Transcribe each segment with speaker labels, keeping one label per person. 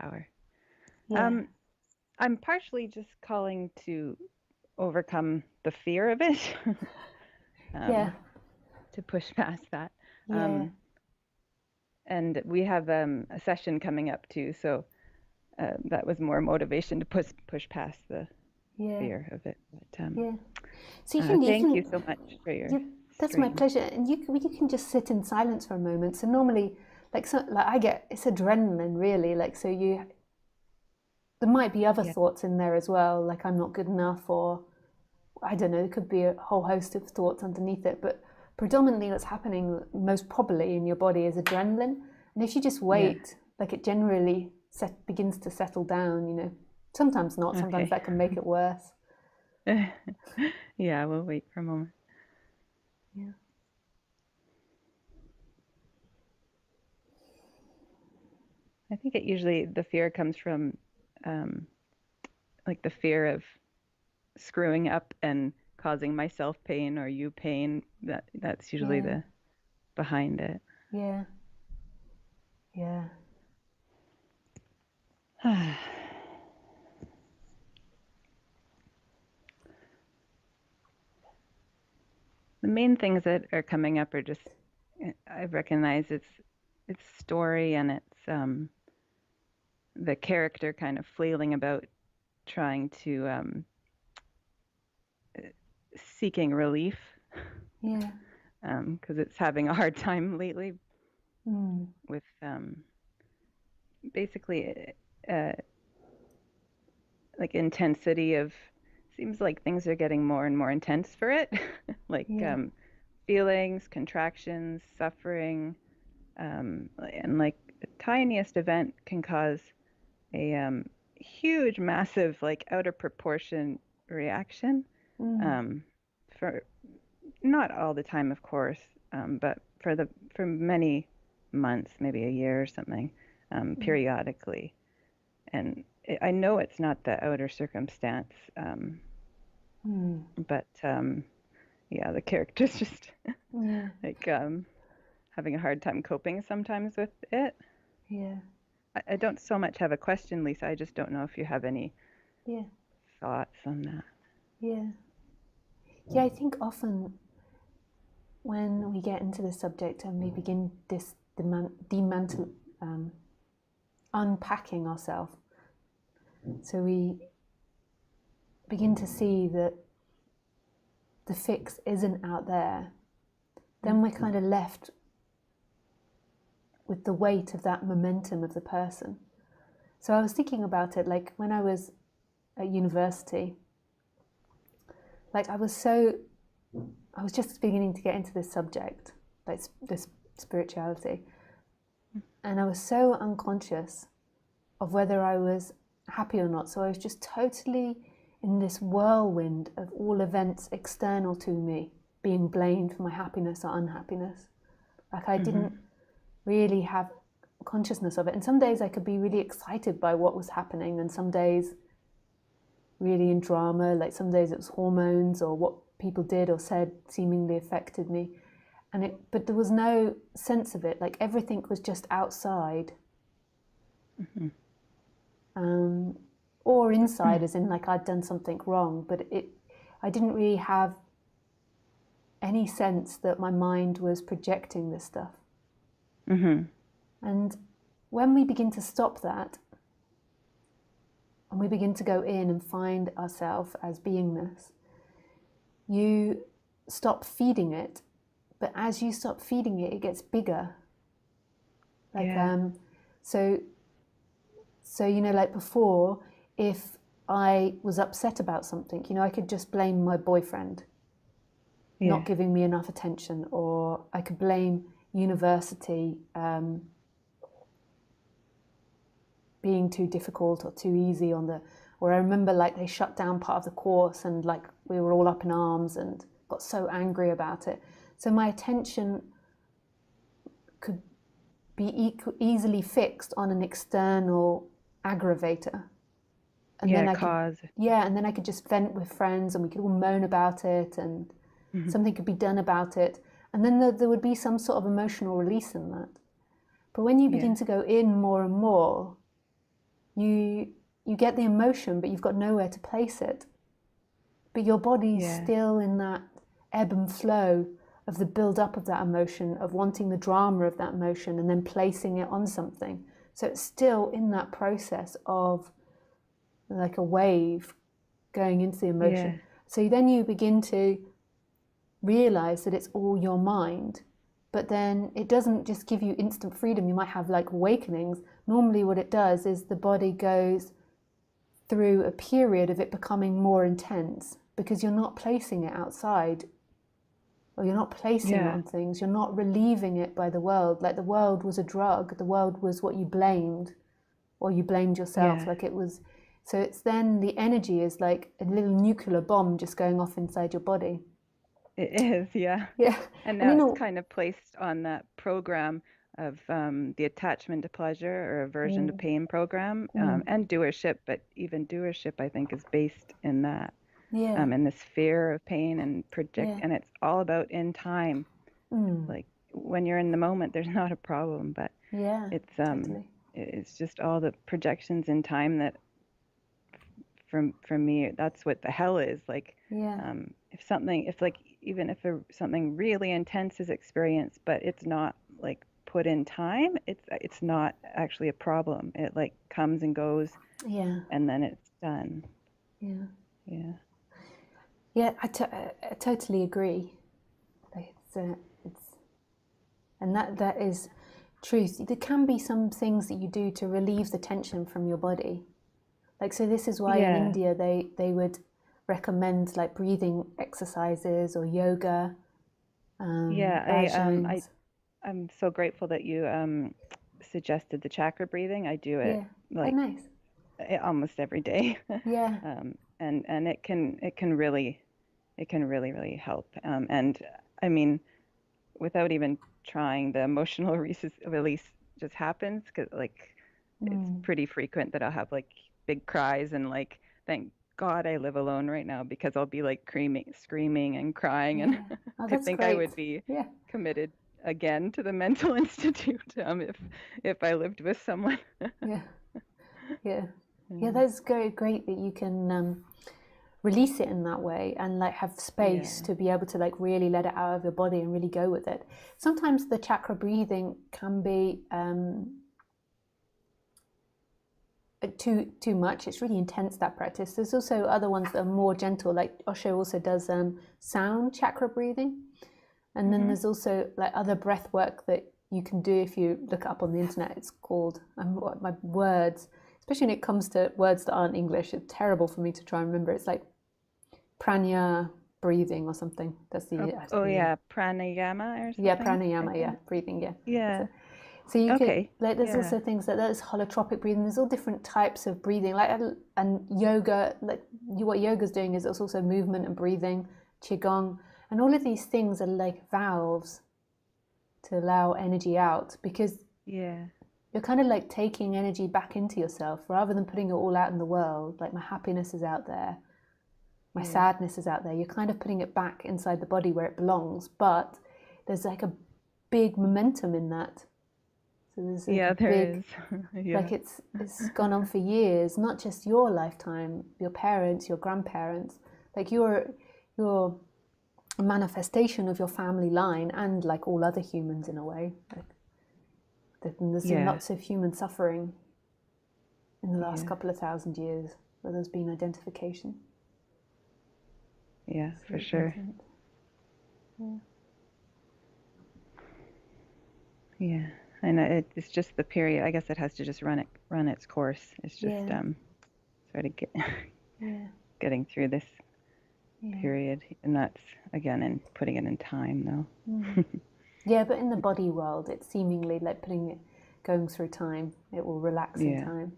Speaker 1: power.
Speaker 2: Yeah.
Speaker 1: I'm partially just calling to overcome the fear of it,
Speaker 2: Yeah.
Speaker 1: to push past that.
Speaker 2: Yeah.
Speaker 1: And we have a session coming up too, so that was more motivation to push past the
Speaker 2: Yeah.
Speaker 1: fear of it. But
Speaker 2: Yeah. So you
Speaker 1: thank you
Speaker 2: can,
Speaker 1: so much for your
Speaker 2: that's my
Speaker 1: stream.
Speaker 2: pleasure. And you can just sit in silence for a moment. So normally, like I get, it's adrenaline really. Like, so there might be other
Speaker 1: Yeah,
Speaker 2: thoughts in there as well, like I'm not good enough, or I don't know, there could be a whole host of thoughts underneath it. But predominantly what's happening most probably in your body is adrenaline. And if you just
Speaker 1: yeah.
Speaker 2: wait, like it generally begins to settle down, you know. Sometimes not, sometimes
Speaker 1: Okay.
Speaker 2: that can make it worse.
Speaker 1: Yeah, we'll wait for a moment.
Speaker 2: Yeah.
Speaker 1: I think it usually the fear comes from like the fear of screwing up and causing myself pain or you pain. That's usually
Speaker 2: Yeah.
Speaker 1: the behind it.
Speaker 2: Yeah. Yeah.
Speaker 1: The main things that are coming up are just I've recognized it's story and it's the character kind of flailing about trying to seeking relief
Speaker 2: Yeah.
Speaker 1: because it's having a hard time lately
Speaker 2: Mm.
Speaker 1: with basically like intensity of seems like things are getting more and more intense for it like
Speaker 2: Yeah.
Speaker 1: feelings, contractions, suffering, and like the tiniest event can cause a huge, massive, like out of proportion reaction.
Speaker 2: Mm.
Speaker 1: For not all the time, of course, but for many months, maybe a year or something,
Speaker 2: Mm.
Speaker 1: periodically. And I know it's not the outer circumstance,
Speaker 2: Mm.
Speaker 1: but yeah, the character's just
Speaker 2: Yeah.
Speaker 1: like having a hard time coping sometimes with it.
Speaker 2: Yeah.
Speaker 1: I don't so much have a question, Lisa. I just don't know if you have any
Speaker 2: Yeah.
Speaker 1: thoughts on that.
Speaker 2: Yeah. Yeah, I think often when we get into the subject and we begin this unpacking ourselves, so we begin to see that the fix isn't out there, then we're kind of left with the weight of that momentum of the person. So I was thinking about it, like when I was at university, like I was just beginning to get into this subject, like this spirituality, and I was so unconscious of whether I was happy or not. So I was just totally in this whirlwind of all events external to me being blamed for my happiness or unhappiness. Like I didn't really have consciousness of it. And some days I could be really excited by what was happening, and some days really in drama, like some days it was hormones or what people did or said seemingly affected me. But there was no sense of it, like everything was just outside. Or inside, as in like I'd done something wrong, but I didn't really have any sense that my mind was projecting this stuff. And when we begin to stop that, and we begin to go in and find ourselves as beingness, you stop feeding it, but as you stop feeding it, it gets bigger. Like
Speaker 1: Yeah.
Speaker 2: So you know, like before, if I was upset about something, you know, I could just blame my boyfriend not
Speaker 1: Yeah.
Speaker 2: giving me enough attention, or I could blame university being too difficult or too easy or I remember like they shut down part of the course and like we were all up in arms and got so angry about it. So my attention could be easily fixed on an external aggravator. And
Speaker 1: Yeah,
Speaker 2: then
Speaker 1: cause.
Speaker 2: and then I could just vent with friends and we could all moan about it and something could be done about it. And then there would be some sort of emotional release in that. But when you begin
Speaker 1: Yeah.
Speaker 2: to go in more and more, you get the emotion, but you've got nowhere to place it. But your body's
Speaker 1: Yeah.
Speaker 2: still in that ebb and flow of the build up of that emotion, of wanting the drama of that emotion and then placing it on something. So it's still in that process of like a wave going into the emotion.
Speaker 1: Yeah.
Speaker 2: So then you begin to realize that it's all your mind, but then it doesn't just give you instant freedom. You might have like awakenings. Normally what it does is the body goes through a period of it becoming more intense, because you're not placing it outside, or you're not placing it on things, you're not relieving it by the world. Like the world was a drug, the world was what you blamed, or you blamed yourself. Like it was. So it's then the energy is like a little nuclear bomb just going off inside your body.
Speaker 1: It is, yeah.
Speaker 2: Yeah.
Speaker 1: And
Speaker 2: And
Speaker 1: now it's kind of placed on that program of the attachment to pleasure or aversion to pain program, and doership, but even doership, I think, is based in that, in this fear of pain and and it's all about in time. Like when you're in the moment, there's not a problem, but it's
Speaker 2: totally.
Speaker 1: it's just all the projections in time that, from me, that's what the hell is. Like, if like, even if something really intense is experienced, but it's not like put in time, it's not actually a problem. It like comes and goes, and then it's done.
Speaker 2: I totally agree. And that is truth. There can be some things that you do to relieve the tension from your body. Like, so this is why in India they would recommend like breathing exercises or yoga.
Speaker 1: I'm so grateful that you suggested the chakra breathing. I do it like almost every day. And it can really help. And I mean, without even trying, the emotional release just happens, because like it's pretty frequent that I'll have like big cries, and like, thank God I live alone right now, because I'll be like screaming and crying, and I think
Speaker 2: great.
Speaker 1: I would be committed again to the mental institute if I lived with someone.
Speaker 2: That's great that you can release it in that way, and like have space to be able to like really let it out of your body and really go with it. Sometimes the chakra breathing can be too much. It's really intense, that practice. There's also other ones that are more gentle, like Osho also does sound chakra breathing, and then there's also like other breath work that you can do if you look it up on the internet. It's called my words, especially when it comes to words that aren't English, it's terrible for me to try and remember. It's like prana breathing or something. That's the
Speaker 1: pranayama or something.
Speaker 2: Pranayama, breathing. So you could like, there's also things like there's holotropic breathing. There's all different types of breathing, like, and yoga. Like what yoga's doing is it's also movement and breathing, qigong, and all of these things are like valves to allow energy out, because you're kind of like taking energy back into yourself rather than putting it all out in the world. Like, my happiness is out there, my sadness is out there. You're kind of putting it back inside the body where it belongs, but there's like a big momentum in that. So there's like
Speaker 1: there is.
Speaker 2: Like it's gone on for years, not just your lifetime, your parents, your grandparents. Like you're a manifestation of your family line, and like all other humans in a way. Like, there's been lots of human suffering in the last couple of thousand years where there's been identification.
Speaker 1: Yeah, for sure. Yeah. And it's just the period. I guess it has to just run its course. It's just sort of getting through this period, and that's again in putting it in time, though.
Speaker 2: But in the body world, it's seemingly like going through time. It will relax in time.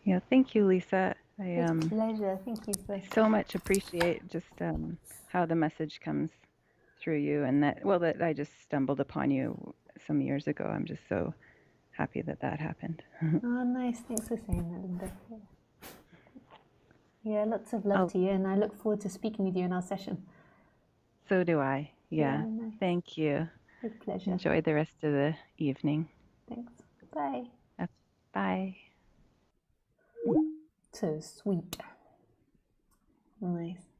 Speaker 1: Yeah, thank you, Lisa.
Speaker 2: It's a pleasure. Thank you.
Speaker 1: I so much appreciate just how the message comes through you, and that I just stumbled upon you some years ago. I'm just so happy that happened.
Speaker 2: Oh, nice. Thanks for saying that, Linda. Yeah, lots of love
Speaker 1: Oh,
Speaker 2: to you, and I look forward to speaking with you in our session.
Speaker 1: so do I.
Speaker 2: Yeah,
Speaker 1: Yeah.
Speaker 2: nice.
Speaker 1: Thank you.
Speaker 2: With pleasure.
Speaker 1: Enjoy the rest of the evening.
Speaker 2: Thanks. Bye.
Speaker 1: Bye.
Speaker 2: So sweet. Nice.